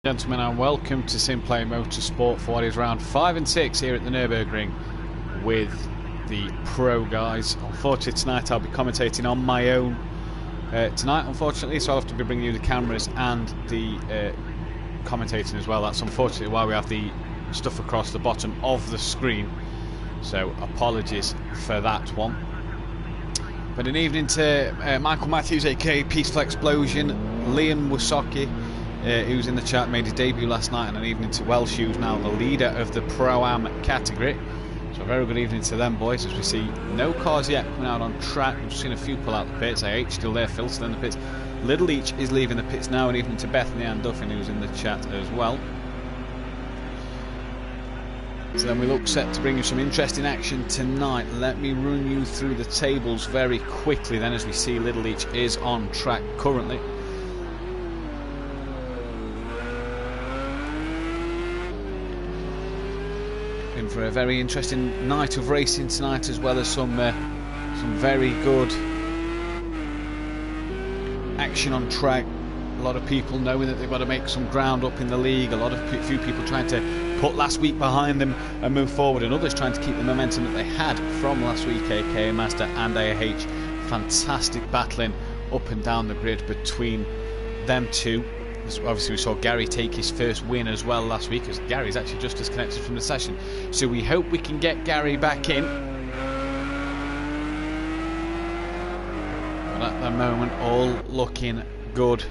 Gentlemen, and welcome to SimPlay Motorsport for what is round 5 and 6 here at the Nurburgring with the pro guys. Unfortunately tonight I'll be commentating on my own tonight, unfortunately, so I'll have to be bringing you the cameras and the commentating as well. That's unfortunately why we have the stuff across the bottom of the screen, so apologies for that one. But an evening to Michael Matthews, aka Peaceful Explosion, Liam Wasocki, who's in the chat, made his debut last night, and an evening to Welsh, who's now the leader of the Pro-Am category. So a very good evening to them boys, as we see no cars yet coming out on track. We've seen a few pull out the pits. AH still there, Phil still in the pits. Little Leach is leaving the pits now, and evening to Bethany and Duffin, who's in the chat as well. So then we look set to bring you some interesting action tonight. Let me run you through the tables very quickly then, as we see Little Leach is on track currently. In for a very interesting night of racing tonight, as well as some very good action on track. A lot of people knowing that they've got to make some ground up in the league. A few people trying to put last week behind them and move forward, and others trying to keep the momentum that they had from last week, aka Mazda and AH. Fantastic battling up and down the grid between them two. Obviously we saw Gary take his first win as well last week, as Gary's actually just disconnected from the session, so we hope we can get Gary back in. But at the moment all looking good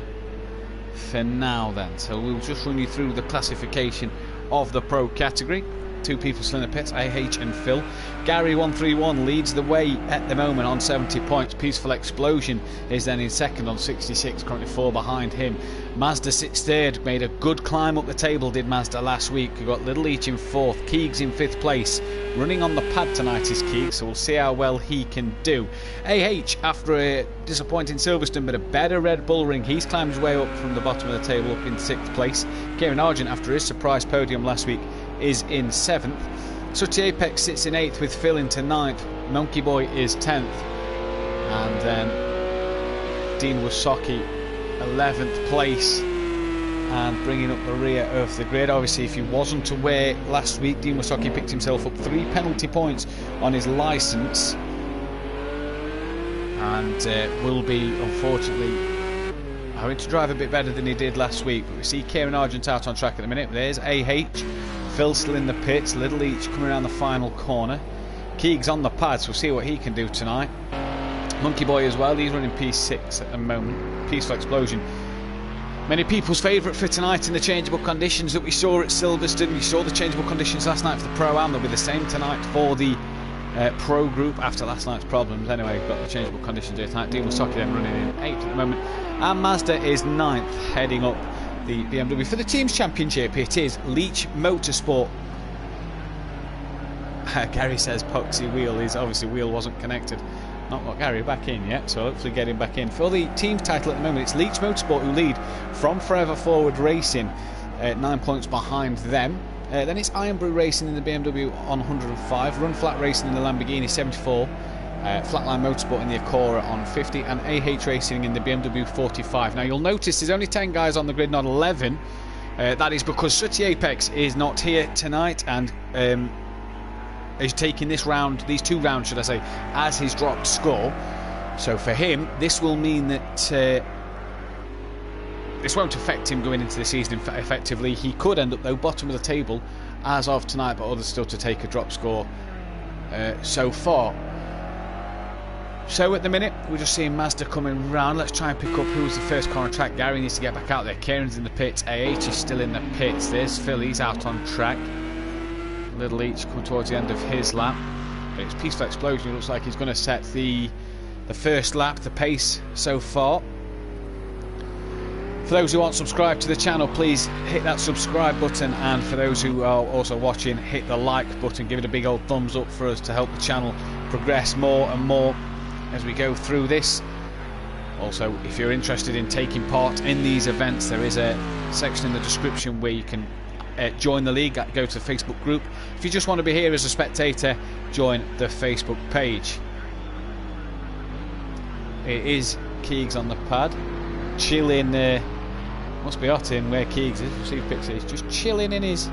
for now then. So we'll just run you through the classification of the pro category. Two people still in the pits, AH and Phil. Gary 131 leads the way at the moment on 70 points. Peaceful Explosion is then in second on 66, currently 4 behind him. Mazda sits third, made a good climb up the table, did Mazda last week. We've got Little Leach in fourth, Keegs in 5th place. Running on the pad tonight is Keegs, so we'll see how well he can do. AH, after a disappointing Silverstone but a better Red Bull Ring, he's climbed his way up from the bottom of the table up in 6th place. Kieran Argent, after his surprise podium last week, is in 7th. Suchi Apex sits in 8th with Phil into 9th. Monkey Boy is 10th. And then Dean Wasocki 11th place and bringing up the rear of the grid. Obviously, if he wasn't aware, last week Dean Wasocki picked himself up 3 penalty points on his licence and will be, unfortunately, having to drive a bit better than he did last week. But we see Kieran Argent out on track at the minute. There's AH, Phil still in the pits, Little Leach coming around the final corner. Keegs on the pad, so we'll see what he can do tonight. Monkey Boy as well, he's running P6 at the moment. Peaceful Explosion, many people's favourite for tonight in the changeable conditions that we saw at Silverstone. We saw the changeable conditions last night for the Pro-Am. They'll be the same tonight for the Pro Group after last night's problems. Anyway, we've got the changeable conditions here tonight. Dean Wasocki then running in 8th at the moment. And Mazda is 9th, heading up the BMW. For the Teams Championship, it is Leach Motorsport. Gary says Poxy Wheel is, obviously wheel wasn't connected. Not got Gary back in yet, so hopefully get him back in. For the team's title at the moment, it's Leach Motorsport who lead from Forever Forward Racing, 9 points behind them. Then it's Iron Brew Racing in the BMW on 105, Run Flat Racing in the Lamborghini 74, Flatline Motorsport in the Acura on 50, and AH Racing in the BMW 45. Now you'll notice there's only 10 guys on the grid, not 11. That is because Suchi Apex is not here tonight and is taking this round, these 2 rounds should I say, as his dropped score. So for him, this will mean that this won't affect him going into the season effectively. He could end up though bottom of the table as of tonight, but others still to take a drop score so far. So at the minute we're just seeing Mazda coming round. Let's try and pick up who's the first car on track. Gary needs to get back out there. Kieran's in the pits, AH is still in the pits. There's Phil, he's out on track. Little Leach coming towards the end of his lap. But it's Peaceful Explosion. It looks like he's going to set the first lap, the pace so far. For those who aren't subscribed to the channel, please hit that subscribe button, and for those who are also watching, hit the like button. Give it a big old thumbs up for us to help the channel progress more and more as we go through this. Also, if you're interested in taking part in these events, there is a section in the description where you can join the league. Go to the Facebook group. If you just want to be here as a spectator, join the Facebook page. It is Keegs on the pad, chilling Must be hot in where Keegs is. We'll see pictures. He's just chilling in his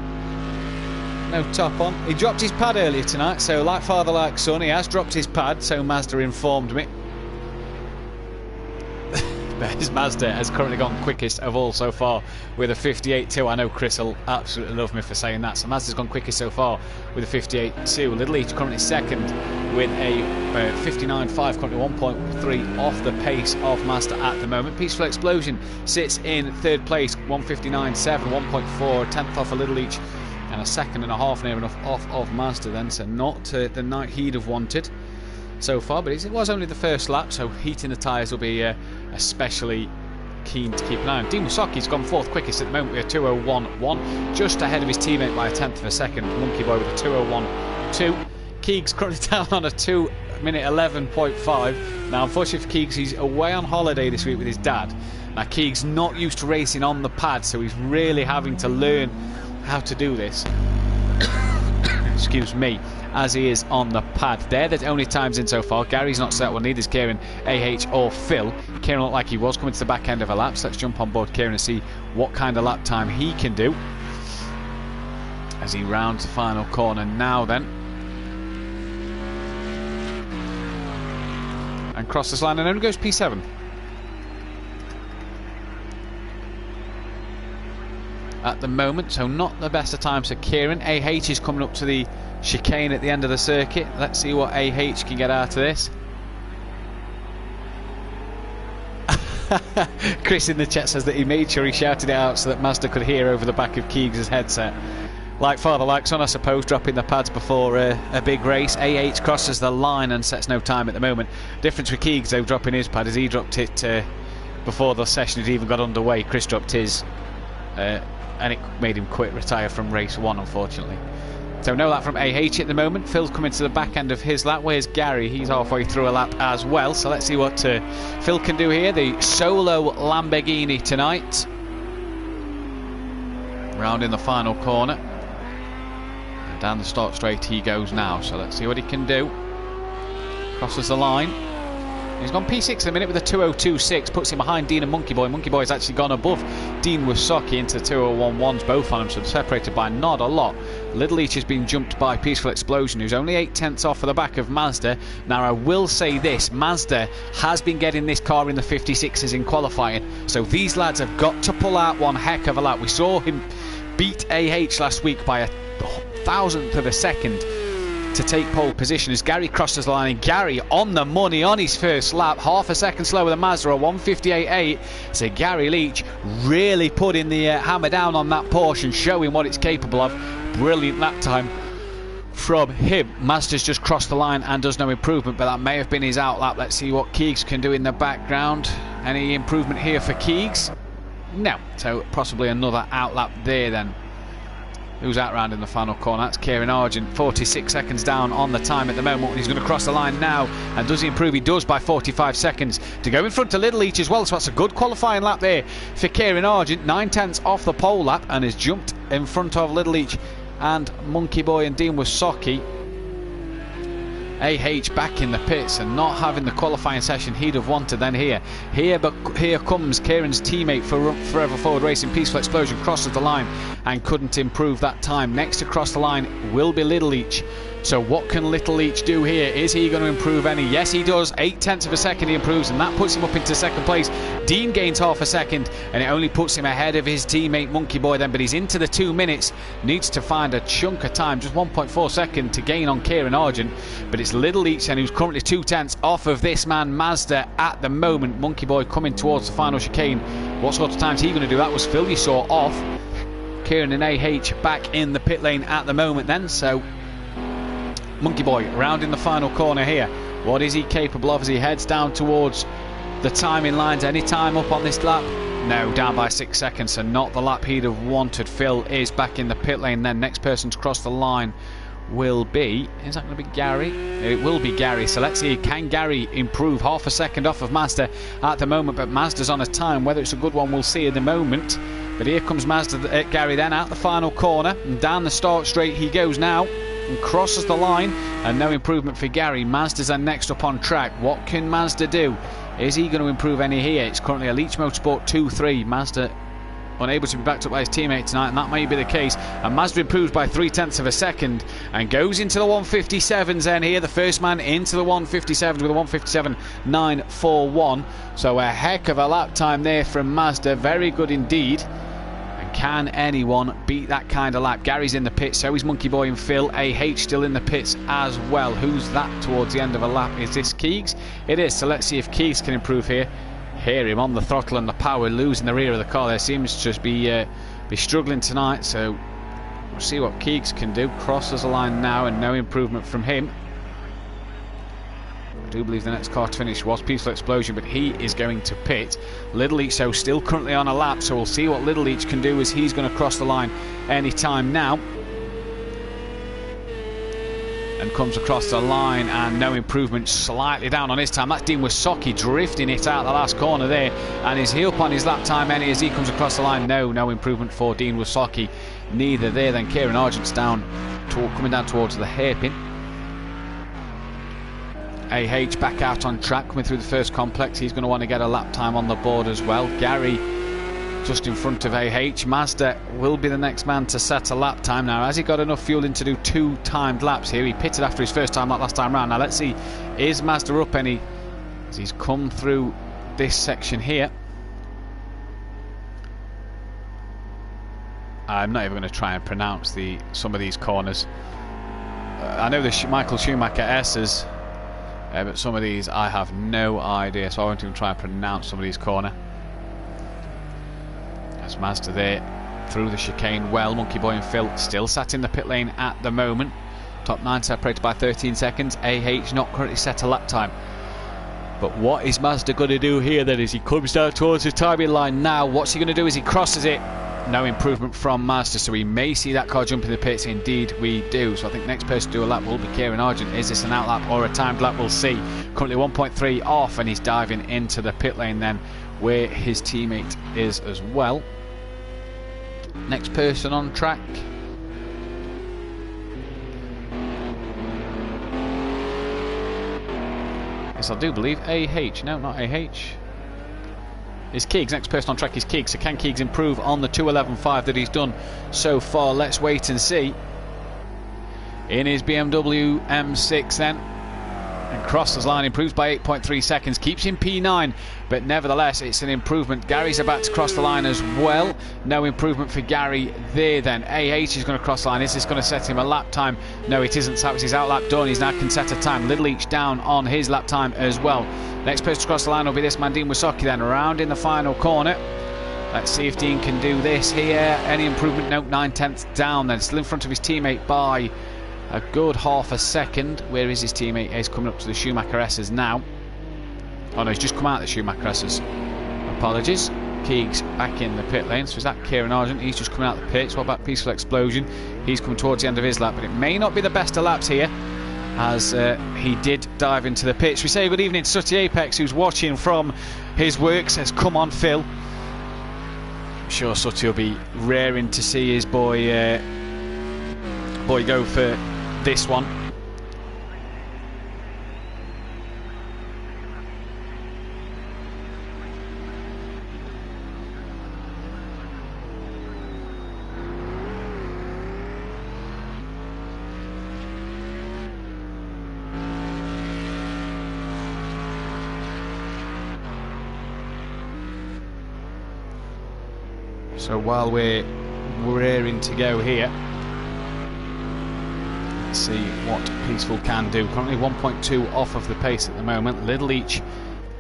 no top on. He dropped his pad earlier tonight, so like father like son, he has dropped his pad, so Mazda informed me. But his Mazda has currently gone quickest of all so far with a 58.2. I know Chris will absolutely love me for saying that. So Mazda's gone quickest so far with a 58.2. Little Each currently second with a 59.5, currently 1.3 off the pace of Mazda at the moment. Peaceful Explosion sits in third place, 159.7, 1.4, 10th off a Little Each, and a second and a half near enough off of Mazda then. So not the night he'd have wanted so far, but it was only the first lap, so heating the tyres will be especially keen to keep an eye on. Dean Wasaki's gone fourth quickest at the moment with a 2:01.1, just ahead of his teammate by a tenth of a second. Monkey Boy with a 2:01.2. Keegs currently down on a 2:11.5. Now, unfortunately for Keegs, he's away on holiday this week with his dad. Now, Keegs not used to racing on the pad, so he's really having to learn how to do this. Excuse me. As he is on the pad. They're the only times in so far. Gary's not set one, neither is Kieran, AH or Phil. Kieran looked like he was coming to the back end of a lap, so let's jump on board Kieran and see what kind of lap time he can do as he rounds the final corner now then. And crosses this line and only goes P7. At the moment, so not the best of times for Kieran. AH is coming up to the chicane at the end of the circuit. Let's see what AH can get out of this. Chris in the chat says that he made sure he shouted it out so that Mazda could hear over the back of Keegs' headset. Like father, like son, I suppose, dropping the pads before a big race. AH crosses the line and sets no time at the moment. Difference with Keegs, though, dropping his pad, is he dropped it before the session had even got underway. Chris dropped his, and it made him retire from race one, unfortunately. So no lap from AH at the moment. Phil's coming to the back end of his lap. Where's Gary? He's halfway through a lap as well. So let's see what Phil can do here. The solo Lamborghini tonight. Round in the final corner. And down the start straight he goes now. So let's see what he can do. Crosses the line. He's gone P6 at the minute with a 2:02.6, puts him behind Dean and Monkey Boy. Monkey Boy's actually gone above Dean Wasaki into 2:01.1s, both on him, so they're separated by not a lot. Little Each has been jumped by Peaceful Explosion, who's only 8/10 off of the back of Mazda. Now, I will say this, Mazda has been getting this car in the 56s in qualifying, so these lads have got to pull out one heck of a lap. We saw him beat AH last week by a thousandth of a second to take pole position as Gary crosses the line, and Gary on the money on his first lap, half a second slower than Mazda, a 1:58.8. So Gary Leach really putting the hammer down on that Porsche and showing what it's capable of. Brilliant lap time from him. Mazda's just crossed the line and does no improvement, but that may have been his out lap. Let's see what Keegs can do in the background. Any improvement here for Keegs? No, so possibly another out lap there then. Who's out round in the final corner? That's Kieran Argent, 46 seconds down on the time at the moment. He's going to cross the line now, and does he improve? He does by 45 seconds to go in front of Little Each as well, so that's a good qualifying lap there for Kieran Argent. 9/10 off the pole lap and has jumped in front of Little Each and Monkey Boy and Dean Wasaki. AH back in the pits and not having the qualifying session he'd have wanted then here. But here comes Kieran's teammate for Forever Forward Racing. Peaceful Explosion crosses the line and couldn't improve that time. Next to cross the line will be Little Each. So what can Little Each do here? Is he going to improve any? Yes, he does. 8/10 of a second he improves, and that puts him up into second place. Dean gains half a second, and it only puts him ahead of his teammate Monkey Boy then, but he's into the 2 minutes. Needs to find a chunk of time, just 1.4 second to gain on Kieran Argent, but it's Little Each then who's currently 2/10 off of this man Mazda at the moment. Monkey Boy coming towards the final chicane. What sort of time's he going to do? That was Phil you saw off. Kieran and AH back in the pit lane at the moment then, so Monkey Boy rounding the final corner here. What is he capable of as he heads down towards the timing lines? Any time up on this lap? No, down by 6 seconds, so not the lap he'd have wanted. Phil is back in the pit lane then. Next person to cross the line will be, is that going to be Gary? It will be Gary, so let's see, can Gary improve? Half a second off of Mazda at the moment, but Mazda's on a time. Whether it's a good one we'll see in the moment. But here comes Gary then out the final corner, and down the start straight he goes now and crosses the line, and no improvement for Gary. Mazda's then next up on track. What can Mazda do? Is he going to improve any here? It's currently a Leach Motorsport 2-3. Mazda unable to be backed up by his teammate tonight, and that may be the case. And Mazda improves by 0.3 of a second and goes into the 157s then here. The first man into the 157s with a 157.941. So a heck of a lap time there from Mazda. Very good indeed. And can anyone beat that kind of lap? Gary's in the pits, so is Monkey Boy and Phil. AH still in the pits as well. Who's that towards the end of a lap? Is this Keegs? It is, so let's see if Keegs can improve here. Hear him on the throttle and the power, losing the rear of the car there. Seems to just be struggling tonight, so we'll see what Keegs can do. Crosses the line now and no improvement from him. I do believe the next car to finish was Peaceful Explosion, but he is going to pit. Little Leach, so still currently on a lap, so we'll see what Little Leach can do as he's going to cross the line any time now. And comes across the line and no improvement, slightly down on his time. That's Dean Wasocki drifting it out the last corner there, and is he up on his lap time any as he comes across the line? No improvement for Dean Wasocki, neither there. Then Kieran Argent's down, coming down towards the hairpin. AH back out on track, coming through the first complex. He's going to want to get a lap time on the board as well. Gary just in front of AH. Mazda will be the next man to set a lap time. Now, has he got enough fuel in to do 2 timed laps here? He pitted after his first time lap last time round. Now let's see, is Mazda up any as he's come through this section here? I'm not even going to try and pronounce some of these corners. I know the Michael Schumacher S's, but some of these I have no idea, so I won't even try and pronounce some of these corners. As Mazda there through the chicane well. Monkey Boy and Phil still sat in the pit lane at the moment. Top 9 separated by 13 seconds. AH not currently set a lap time. But what is Mazda going to do here then as he comes down towards his timing line now? What's he going to do as he crosses it? No improvement from Mazda, so we may see that car jump in the pits. Indeed we do. So I think next person to do a lap will be Kieran Argent. Is this an out lap or a timed lap? We'll see. Currently 1.3 off, and he's diving into the pit lane then where his teammate is as well. Next person on track. Yes, I do believe AH. No, not AH. Is Keegs. Next person on track is Keegs. So can Keegs improve on the 2:11.5 that he's done so far? Let's wait and see. In his BMW M6 then. And crosses line, improves by 8.3 seconds, keeps him P9, but nevertheless it's an improvement. Gary's about to cross the line as well. No improvement for Gary there then. AH is going to cross the line. Is this going to set him a lap time? No, it isn't. So that was his out lap done. He's now can set a time. Little Leach down on his lap time as well. Next person to cross the line will be this man, Dean Wasocki, then around in the final corner. Let's see if Dean can do this here. Any improvement? No, 9/10 down then. Still in front of his teammate by a good half a second. Where is his teammate? He's coming up to the Schumacher S's now. Oh no, he's just come out of the Schumacher S's. Apologies. Keegs back in the pit lane. So is that Kieran Argent? He's just coming out of the pits. What about Peaceful Explosion? He's coming towards the end of his lap, but it may not be the best of laps here as he did dive into the pits. We say good evening to Sutty Apex, who's watching from his work. Says, come on, Phil. I'm sure Sutty will be raring to see his boy go for this one. So while we're raring to go here, let's see what Peaceful can do. Currently 1.2 off of the pace at the moment. Little Leach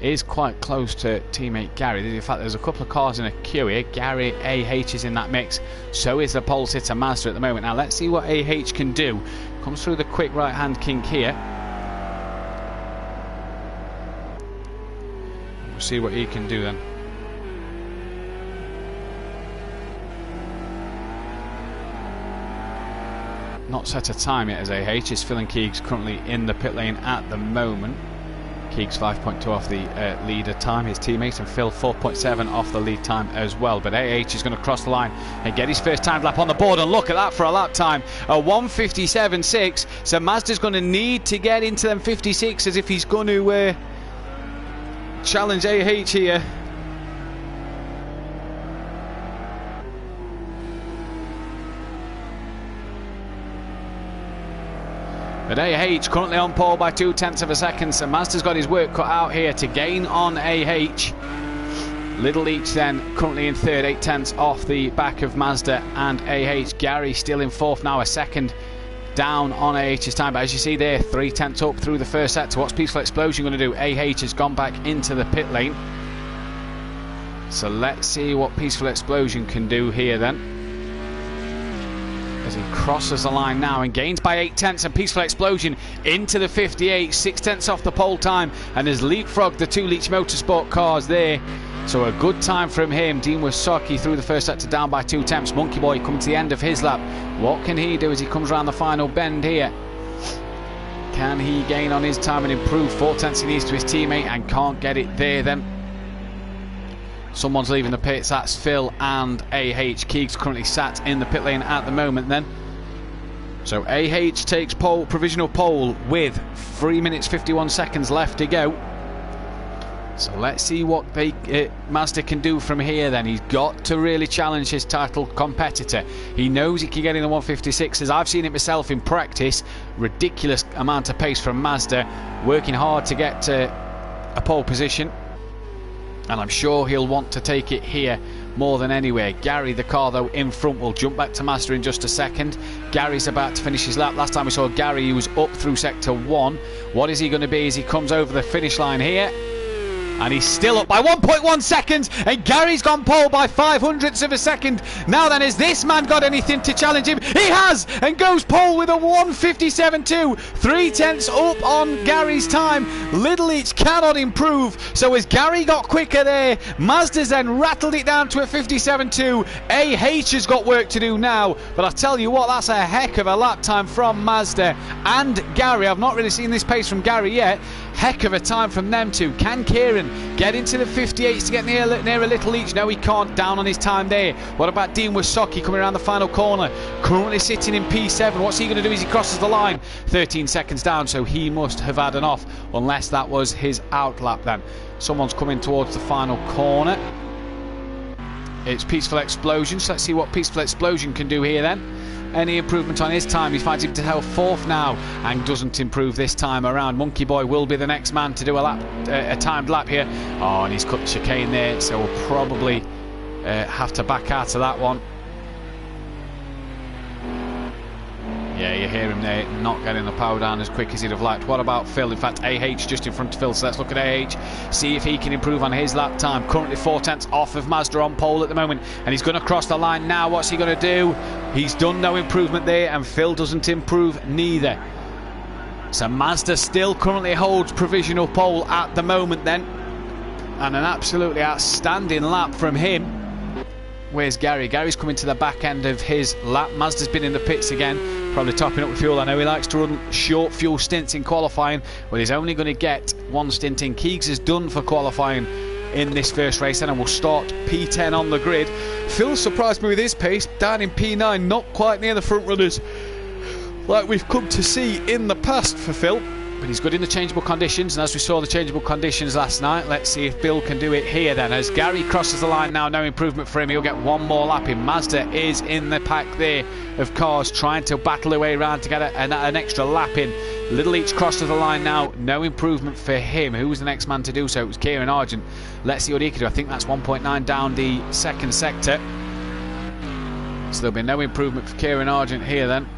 is quite close to teammate Gary. In fact, there's a couple of cars in a queue here. Gary, AH is in that mix. So is the pole sitter Mazda at the moment. Now let's see what AH can do. Comes through the quick right hand kink here. We'll see what he can do then. Not set a time yet as AH. Is Phil and Keegs currently in the pit lane at the moment. Keegs 5.2 off the leader time, his teammate, and Phil 4.7 off the lead time as well. But AH is going to cross the line and get his first time lap on the board, and look at that for a lap time, a 1:57.6. So Mazda's going to need to get into them 56 as if he's going to challenge AH here. But AH currently on pole by 0.2 of a second, so Mazda's got his work cut out here to gain on AH. Little Leach then currently in third, 0.8 off the back of Mazda and AH. Gary still in fourth now, a second down on AH's time, but as you see there, 0.3 up through the first sector. What's Peaceful Explosion going to do? AH has gone back into the pit lane, so let's see what Peaceful Explosion can do here then, as he crosses the line now and gains by 0.8, and Peaceful Explosion into the 58, 0.6 off the pole time, and has leapfrogged the two Leach Motorsport cars there. So a good time from him. Dean Wasaki through the first sector down by 0.2. Monkey Boy coming to the end of his lap. What can he do as he comes around the final bend here? Can he gain on his time and improve 0.4 he needs to his teammate, and can't get it there then? Someone's leaving the pits, that's Phil and AH. Keegs currently sat in the pit lane at the moment then. So AH takes pole, provisional pole with 3 minutes 51 seconds left to go. So let's see what Mazda can do from here then. He's got to really challenge his title competitor. He knows he can get in the 156s. I've seen it myself in practice. Ridiculous amount of pace from Mazda, working hard to get to a pole position. And I'm sure he'll want to take it here more than anywhere. Gary, the car though in front, will jump back to Mazda in just a second. Gary's about to finish his lap. Last time we saw Gary, he was up through sector 1. What is he going to be as he comes over the finish line here? And he's still up by 1.1 seconds, and Gary's gone pole by 0.05 of a second. Now then, has this man got anything to challenge him? He has, and goes pole with a 1:57.2, 0.3 up on Gary's time. Little Leach cannot improve, so as Gary got quicker there, Mazda's then rattled it down to a 57.2. AH has got work to do now, but I tell you what, that's a heck of a lap time from Mazda and Gary. I've not really seen this pace from Gary yet. Heck of a time from them two. Can Kieran get into the 58s to get near a Little Leach? No, he can't. Down on his time there. What about Dean Wasaki coming around the final corner? Currently sitting in P7. What's he going to do as he crosses the line? 13 seconds down, so he must have had an off, unless that was his outlap then. Someone's coming towards the final corner. It's Peaceful Explosion, so let's see what Peaceful Explosion can do here then. Any improvement on his time? He finds him to held fourth now and doesn't improve this time around. Monkey Boy will be the next man to do a timed lap here. Oh, and he's cut the chicane there, so we'll probably have to back out of that one. Yeah, you hear him there, not getting the power down as quick as he'd have liked. What about Phil? In fact, AH just in front of Phil, so let's look at AH, see if he can improve on his lap time. Currently 0.4 off of Mazda on pole at the moment, and he's going to cross the line now. What's he going to do? He's done no improvement there, and Phil doesn't improve neither. So Mazda still currently holds provisional pole at the moment then, and an absolutely outstanding lap from him. Where's Gary? Gary's coming to the back end of his lap. Mazda's been in the pits again, probably topping up with fuel. I know he likes to run short fuel stints in qualifying, but he's only going to get one stint in. Keegs is done for qualifying in this first race, and we'll start P10 on the grid. Phil surprised me with his pace, down in P9, not quite near the front runners like we've come to see in the past for Phil. But he's good in the changeable conditions, and as we saw the changeable conditions last night, let's see if Bill can do it here then. As Gary crosses the line now, no improvement for him. He'll get one more lap in. Mazda is in the pack there of cars, trying to battle their way around to get an extra lap in. Little Leach crosses the line now, no improvement for him. Who was the next man to do so? It was Kieran Argent. Let's see what he can do. I think that's 1.9 down the second sector. So there'll be no improvement for Kieran Argent here then.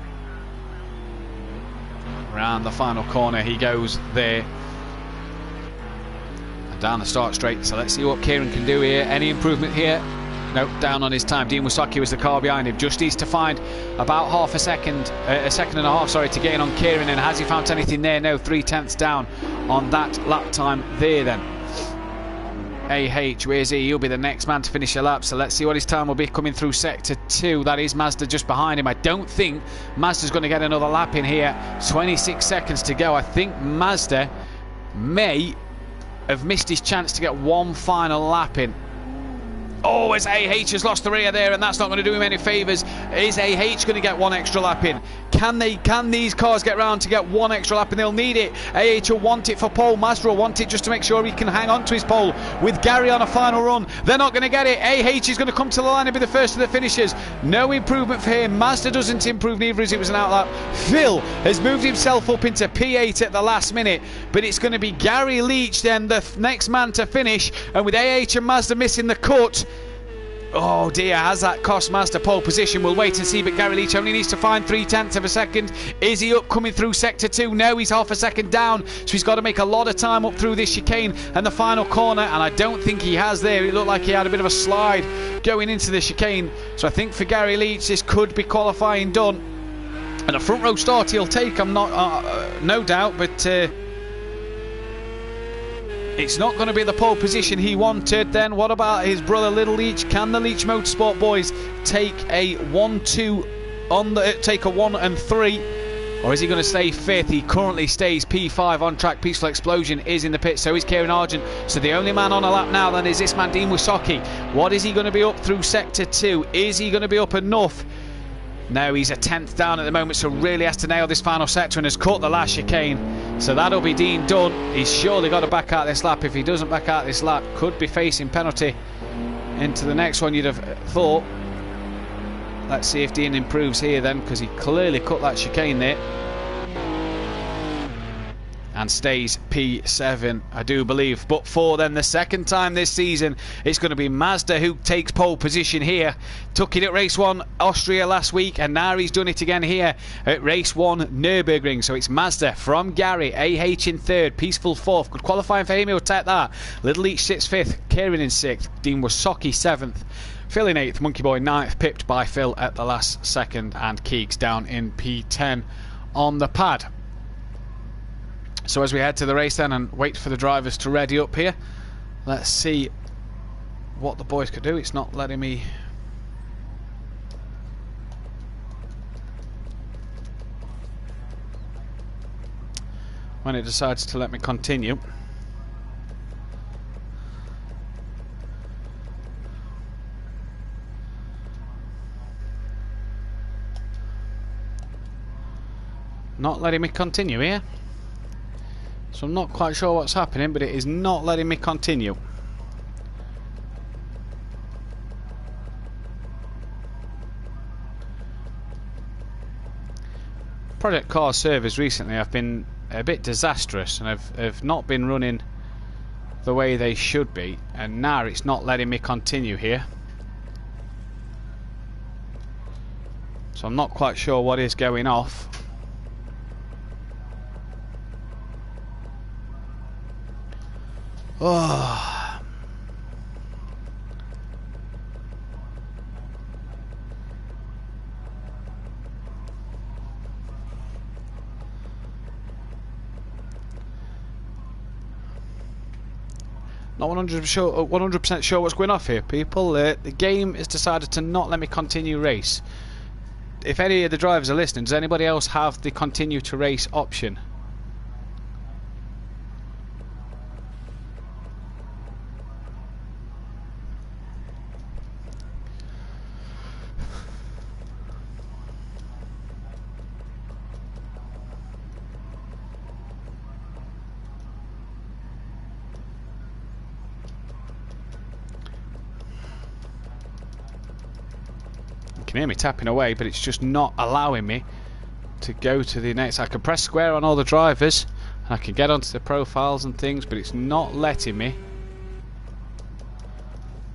Around the final corner he goes there, and down the start straight. So let's see what Kieran can do here. Any improvement here? Nope, down on his time. Dean Wasaki was the car behind him. Just needs to find about half a second and a half, sorry, to gain on Kieran. And has he found anything there? No, 0.3 down on that lap time there then. AH, where's he? He'll be the next man to finish a lap, so let's see what his time will be coming through sector 2. That is Mazda just behind him. I don't think Mazda's going to get another lap in here. 26 seconds to go. I think Mazda may have missed his chance to get one final lap in. Oh, as AH has lost the rear there, and that's not going to do him any favours. Is AH going to get one extra lap in? Can these cars get round to get one extra lap? And they'll need it. AH will want it for pole. Mazda will want it just to make sure he can hang on to his pole with Gary on a final run. They're not going to get it. AH is going to come to the line and be the first of the finishers. No improvement for him. Mazda doesn't improve, neither as it was an outlap. Phil has moved himself up into P8 at the last minute, but it's going to be Gary Leach then, the next man to finish. And with AH and Mazda missing the cut, oh dear, has that cost Mazda pole position? We'll wait and see, but Gary Leach only needs to find 3/10 of a second. Is he up coming through sector 2? No, he's half a second down, so he's got to make a lot of time up through this chicane and the final corner, and I don't think he has there. It looked like he had a bit of a slide going into the chicane, so I think for Gary Leach this could be qualifying done. And a front row start he'll take, I'm not no doubt, but it's not going to be the pole position he wanted. Then what about his brother Little Leach? Can the Leach Motorsport boys take a 1-2 on the take a 1 and 3, or is he going to stay fifth? He currently stays P5 on track. Peaceful Explosion is in the pit, so is Kieran Argent. So the only man on a lap now then is this man Dean Wisocki. What is he going to be up through sector 2? Is he going to be up enough? No, he's a 10th down at the moment, so really has to nail this final sector and has caught the last chicane. So that'll be Dean done. He's surely got to back out this lap. If he doesn't back out this lap, could be facing penalty into the next one, you'd have thought. Let's see if Dean improves here then, because he clearly cut that chicane there. And stays P7, I do believe. But for then the second time this season, it's going to be Mazda who takes pole position here. Took it at race 1 Austria last week, and now he's done it again here at race 1 Nürburgring. So it's Mazda from Gary, AH in 3rd, Peaceful 4th. Good qualifying for him, he'll take that. Little Leach sits 5th, Kieran in 6th, Dean Wisocki 7th, Phil in 8th, Monkey Boy 9th, pipped by Phil at the last second, and Keeks down in P10 on the pad. So as we head to the race then and wait for the drivers to ready up here, let's see what the boys could do. It's not letting me... when it decides to let me continue. Not letting me continue here. So I'm not quite sure what's happening, but it is not letting me continue. Project Car servers recently have been a bit disastrous and have not been running the way they should be, and now it's not letting me continue here. So I'm not quite sure what is going off. Oh. Not 100% sure what's going off here, people. The game has decided to not let me continue race. If any of the drivers are listening, does anybody else have the continue to race option? You can hear me tapping away, but it's just not allowing me to go to the next. I can press square on all the drivers and I can get onto the profiles and things, but it's not letting me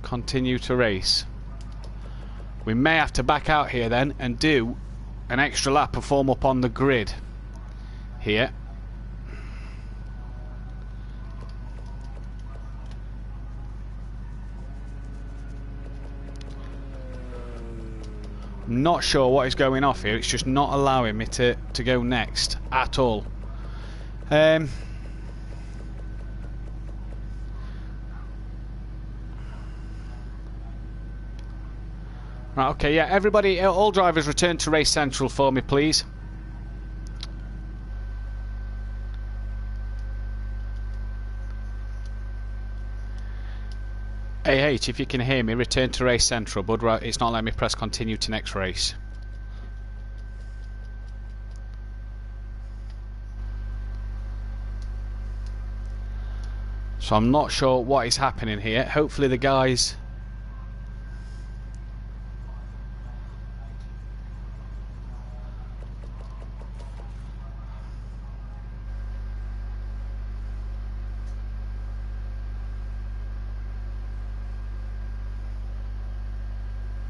continue to race. We may have to back out here then and do an extra lap and form up on the grid here. I'm not sure what is going off here. It's just not allowing me to go next at all. Right, okay, yeah, everybody, all drivers return to race central for me, please. AH, if you can hear me, return to race central, but it's not letting me press continue to next race. So I'm not sure what is happening here. Hopefully the guys